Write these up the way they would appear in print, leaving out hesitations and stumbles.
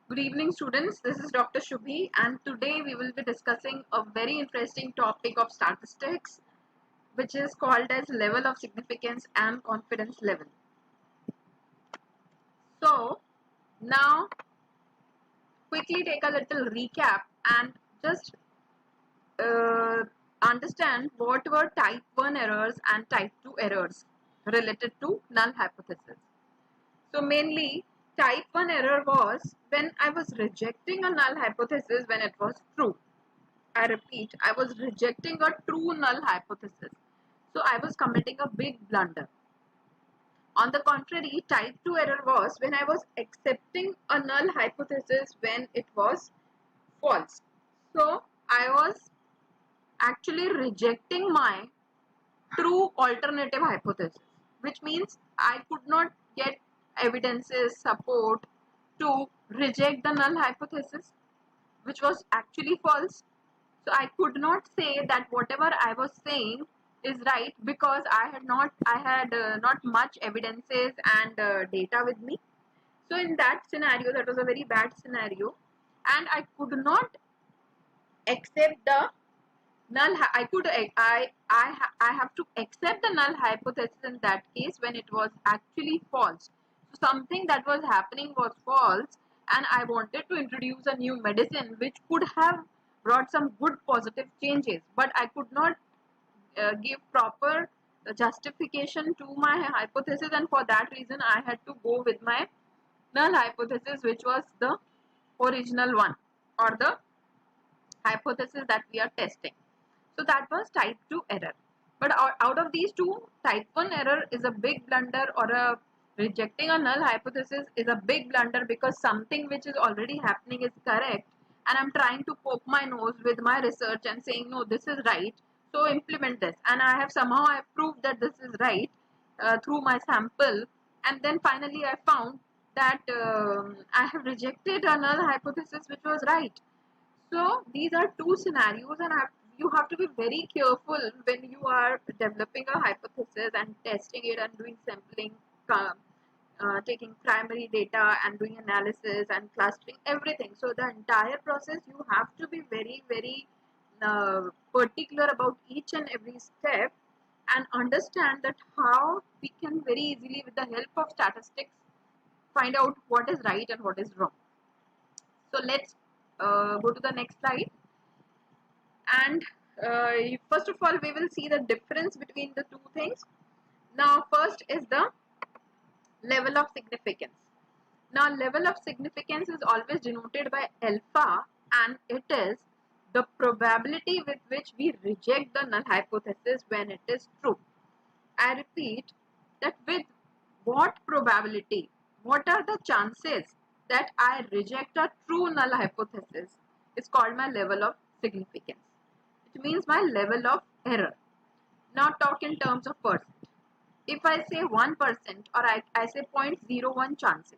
Good evening, students. This is Dr. Shubhi, and today we will be discussing a very interesting topic of statistics, which is called as level of significance and confidence level. So, now quickly take a little recap and just uh, understand what were type 1 errors and type 2 errors related to null hypothesis. So mainly type 1 error was when I was rejecting a null hypothesis when it was true. I repeat, I was rejecting a true null hypothesis. So I was committing a big blunder. On the contrary, type 2 error was when I was accepting a null hypothesis when it was false. So I was actually rejecting my true alternative hypothesis, which means I could not get evidences, support to reject the null hypothesis, which was actually false. So I could not say that whatever I was saying is right because I had not much evidences and data with me. So in that scenario, that was a very bad scenario, and I could not accept the null. I have to accept the null hypothesis in that case when it was actually false. So something that was happening was false, and I wanted to introduce a new medicine which could have brought some good positive changes, but I could not give proper justification to my hypothesis, and for that reason I had to go with my null hypothesis, which was the original one, or the hypothesis that we are testing. So that was type 2 error. But out of these two, type 1 error is a big blunder, or a rejecting a null hypothesis is a big blunder because something which is already happening is correct, and I'm trying to poke my nose with my research and saying no, this is right, so implement this, and I proved that this is right through my sample, and then finally I found that I have rejected a null hypothesis which was right. So these are two scenarios, and you have to be very careful when you are developing a hypothesis and testing it and doing sampling, taking primary data and doing analysis and clustering everything. So the entire process you have to be very particular about each and every step, and understand that how we can very easily, with the help of statistics, find out what is right and what is wrong. So let's go to the next slide. And first of all, we will see the difference between the two things. Now first is the level of significance. Now level of significance is always denoted by alpha, and it is the probability with which we reject the null hypothesis when it is true. I repeat that with what probability, what are the chances that I reject a true null hypothesis is called my level of significance. It means my level of error. Now talk in terms of percent. If I say 1%, or I say 0.01 chances,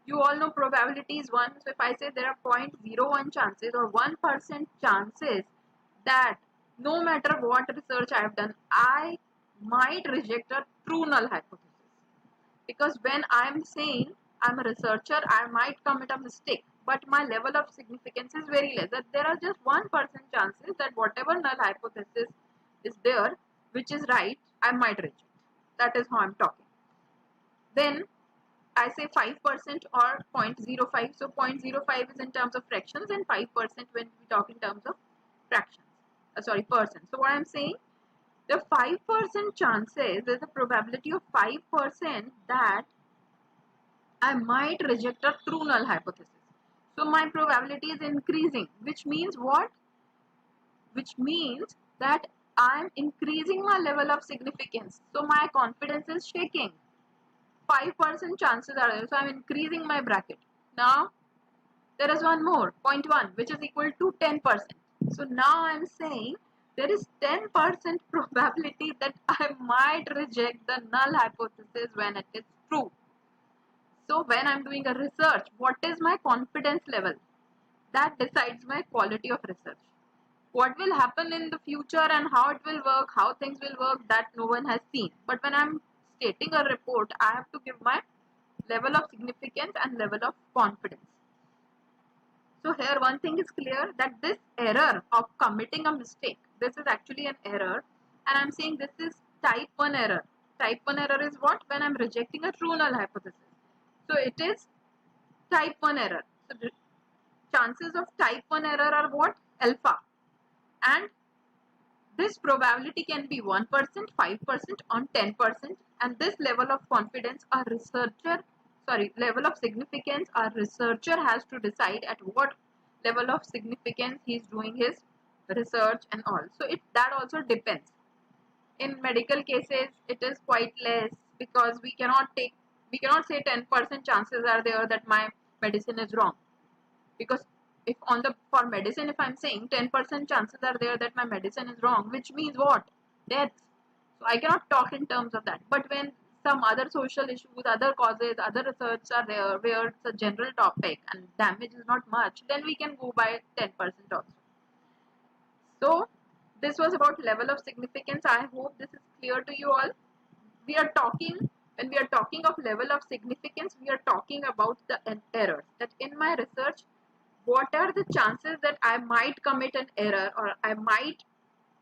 you all know probability is 1. So if I say there are 0.01 chances or 1% chances that no matter what research I have done, I might reject a true null hypothesis. Because when I am saying I'm a researcher, I might commit a mistake, but my level of significance is very less. That there are just 1% chances that whatever null hypothesis is there, which is right, I might reject. That is how I'm talking. Then I say 5% or 0.05. So 0.05 is in terms of fractions, and 5% when we talk in terms of fractions. Sorry, percent. So what I'm saying, the 5% chances, there's a probability of 5% that I might reject a true null hypothesis. So my probability is increasing, which means what? Which means that I'm increasing my level of significance. So my confidence is shaking. 5% chances are there. So I'm increasing my bracket. Now there is one more, 0.1, which is equal to 10%. So now I'm saying there is 10% probability that I might reject the null hypothesis when it is true. So when I'm doing a research, what is my confidence level? That decides my quality of research. What will happen in the future and how it will work, how things will work, that no one has seen. But when I'm stating a report, I have to give my level of significance and level of confidence. So here one thing is clear, that this error of committing a mistake, this is actually an error, and I'm saying this is type 1 error. Type 1 error is what? When I'm rejecting a true null hypothesis. So it is type 1 error. So the chances of type 1 error are what? Alpha. And this probability can be 1%, 5%, or 10%, and this level of confidence level of significance, our researcher has to decide at what level of significance he is doing his research and all. So that also depends. In medical cases, it is quite less, because we cannot say 10% chances are there that my medicine is wrong, because if for medicine, if I'm saying 10% chances are there that my medicine is wrong, which means what? Death. So I cannot talk in terms of that. But when some other social issues, other causes, other research are there where it's a general topic and damage is not much, then we can go by 10% also. So this was about level of significance. I hope this is clear to you all. When we are talking of level of significance, we are talking about the errors. That in my research, what are the chances that I might commit an error, or I might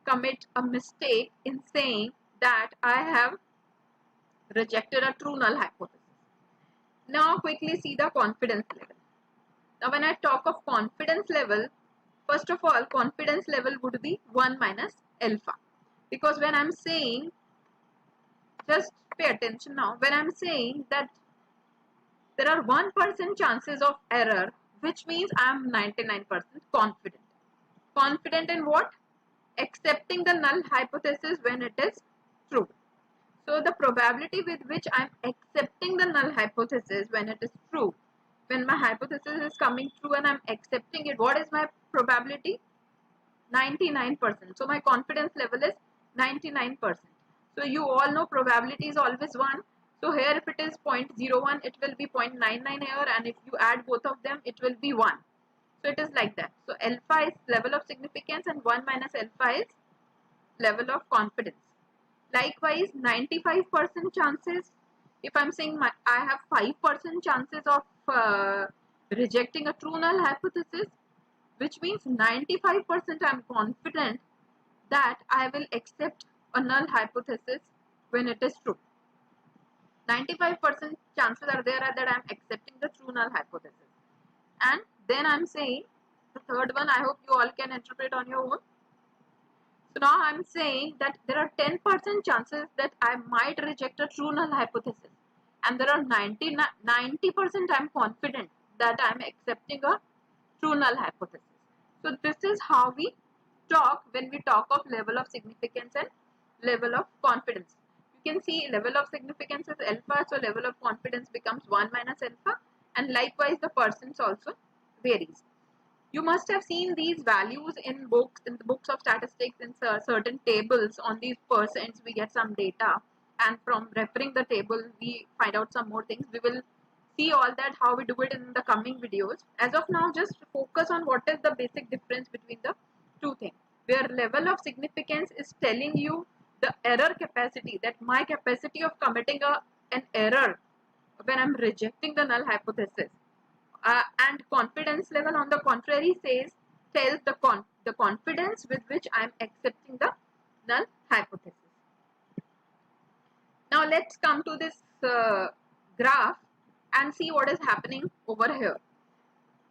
commit a mistake in saying that I have rejected a true null hypothesis. Now quickly see the confidence level. Now when I talk of confidence level, first of all, confidence level would be 1 minus alpha. Because when I'm saying, just pay attention now, when I'm saying that there are 1% chances of error, which means I'm 99% confident. Confident in what? Accepting the null hypothesis when it is true. So the probability with which I'm accepting the null hypothesis when it is true, when my hypothesis is coming true and I'm accepting it, what is my probability? 99%. So my confidence level is 99%. So you all know probability is always 1. So here if it is 0.01, it will be 0.99 here, and if you add both of them, it will be 1. So it is like that. So alpha is level of significance and 1 minus alpha is level of confidence. Likewise, 95% chances, if I'm saying I have 5% chances of rejecting a true null hypothesis, which means 95% I'm confident that I will accept a null hypothesis when it is true. 95% chances are there that I'm accepting the true null hypothesis. And then I'm saying the third one, I hope you all can interpret on your own. So now I'm saying that there are 10% chances that I might reject a true null hypothesis, and there are 90% I'm confident that I'm accepting a true null hypothesis. So this is how we talk when we talk of level of significance and level of confidence. You can see level of significance is alpha, so level of confidence becomes 1 minus alpha, and likewise the percents also varies. You must have seen these values in the books of statistics, in certain tables. On these percents we get some data, and from referring the table we find out some more things. We will see all that, how we do it in the coming videos. As of now, just focus on what is the basic difference between the two things, where level of significance is telling you the error capacity, that my capacity of committing an error when I'm rejecting the null hypothesis. And confidence level, on the contrary, tells the confidence with which I am accepting the null hypothesis. Now let's come to this graph and see what is happening over here.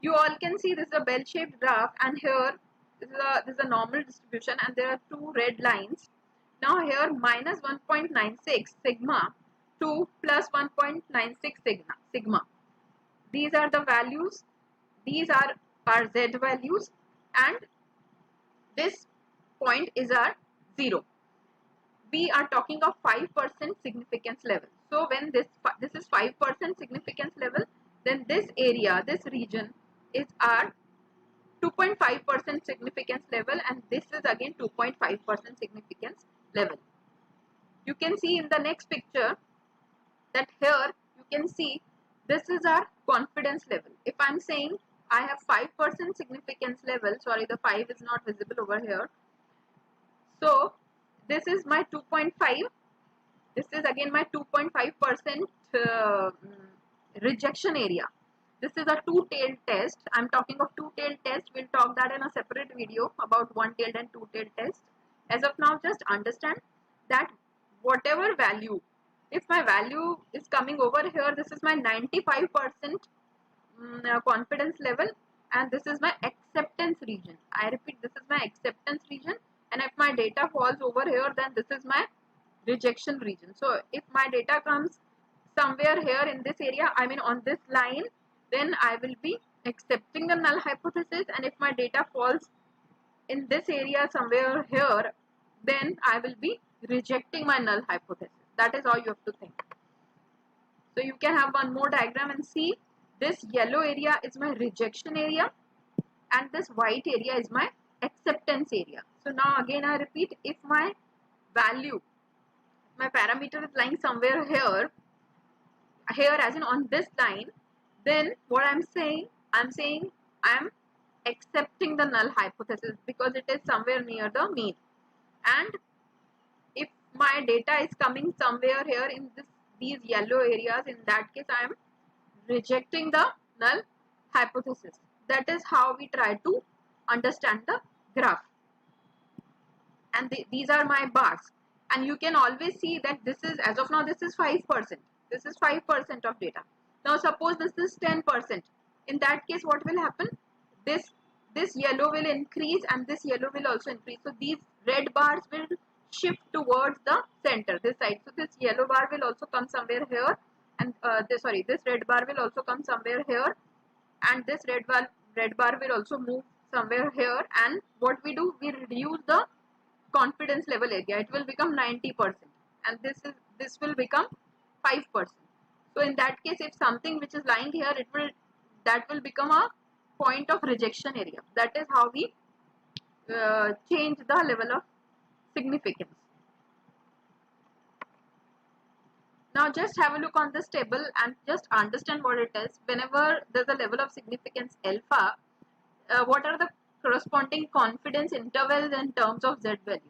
You all can see this is a bell-shaped graph, and here this is a normal distribution, and there are two red lines. Now here minus 1.96 sigma to plus 1.96 sigma. These are the values, these are our z values, and this point is our 0. We are talking of 5% significance level. So when this is 5% significance level, then this area, this region is our 2.5% significance level, and this is again 2.5% significance level. You can see in the next picture that here you can see this is our confidence level. If I'm saying I have 5% significance level, sorry, the 5 is not visible over here. So this is my 2.5. This is again my 2.5% rejection area. This is a two-tailed test. I'm talking of two-tailed test. We'll talk that in a separate video about one-tailed and two-tailed test. As of now, just understand that whatever value, if my value is coming over here, this is my 95% confidence level, and this is my acceptance region. I repeat, this is my acceptance region, and if my data falls over here, then this is my rejection region. So if my data comes somewhere here in this area, I mean on this line, then I will be accepting the null hypothesis, and if my data falls in this area somewhere here, then I will be rejecting my null hypothesis. That is how you have to think. So you can have one more diagram and see, this yellow area is my rejection area and this white area is my acceptance area. So now again I repeat, if my value, my parameter is lying somewhere here as in on this line, then what I'm saying I'm accepting the null hypothesis because it is somewhere near the mean. And if my data is coming somewhere here in these yellow areas, in that case I am rejecting the null hypothesis. That is how we try to understand the graph. And these are my bars, and you can always see that this is, as of now, this is 5%. This is 5% of data. Now suppose this is 10%. In that case, what will happen? This yellow will increase and this yellow will also increase. So these red bars will shift towards the center, this side. So this yellow bar will also come somewhere here, and this red bar will also come somewhere here, and this red bar will also move somewhere here. And what we do, we reduce the confidence level area. It will become 90%, and this will become 5%. So in that case, if something which is lying here, that will become a point of rejection area. That is how we change the level of significance. Now just have a look on this table and just understand what it is. Whenever there's a level of significance alpha, what are the corresponding confidence intervals in terms of Z values?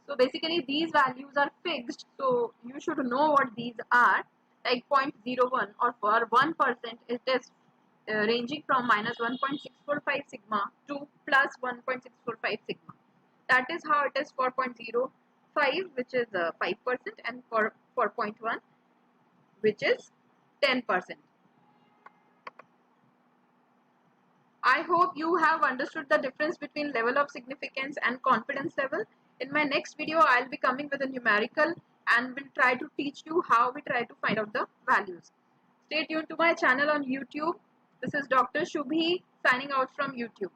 So basically these values are fixed, so you should know what these are. Like 0.01 or for 1%, it is ranging from minus 1.645 sigma to plus 1.645 sigma. That is how it is for 0.05, which is 5%, and for 0.1, which is 10%. I hope you have understood the difference between level of significance and confidence level. In my next video, I'll be coming with a numerical and will try to teach you how we try to find out the values. Stay tuned to my channel on YouTube. This is Dr. Shubhi signing out from YouTube.